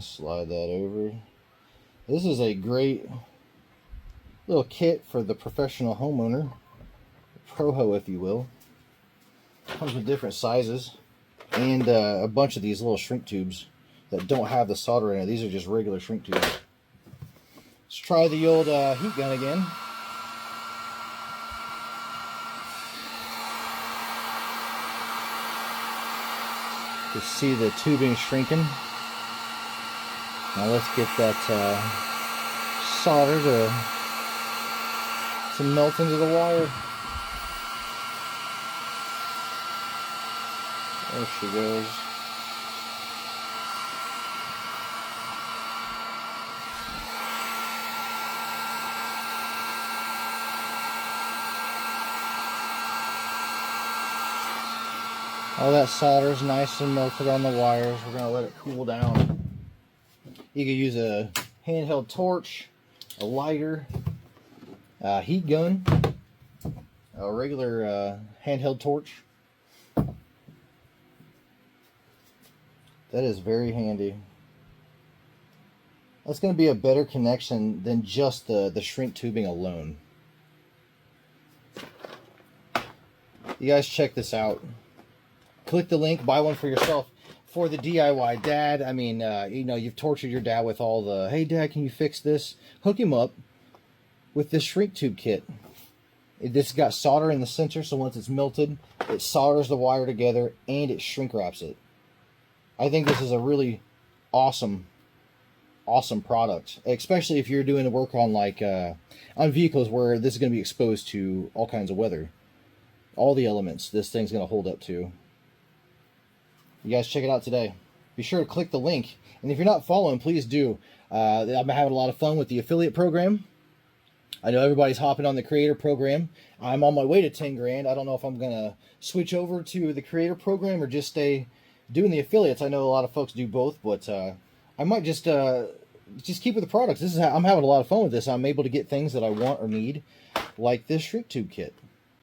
Let's slide that over. This is a great little kit for the professional homeowner, Proho, if you will. Comes with different sizes and a bunch of these little shrink tubes that don't have the solder in it. These are just regular shrink tubes. Let's try the old heat gun again. You see the tubing shrinking. Now let's get that solder to melt into the wire. There she goes. All that solder is nice and melted on the wires. We're going to let it cool down. You can use a handheld torch, a lighter, a heat gun, a regular handheld torch. That is very handy. That's going to be a better connection than just the shrink tubing alone. You guys check this out. Click the link, buy one for yourself. For the DIY dad, I mean, you know, you've tortured your dad with all the, hey dad, can you fix this? Hook him up with this shrink tube kit. This has got solder in the center, so once it's melted, it solders the wire together and it shrink wraps it. I think this is a really awesome product, especially if you're doing the work on on vehicles where this is going to be exposed to all kinds of weather. All the elements this thing's going to hold up to. You guys check it out today. Be sure to click the link. And if you're not following, please do. I'm having a lot of fun with the affiliate program. I know everybody's hopping on the creator program. I'm on my way to 10 grand. I don't know if I'm going to switch over to the creator program or just stay doing the affiliates. I know a lot of folks do both, but I might just keep with the products. I'm having a lot of fun with this. I'm able to get things that I want or need, like this shrink tube kit.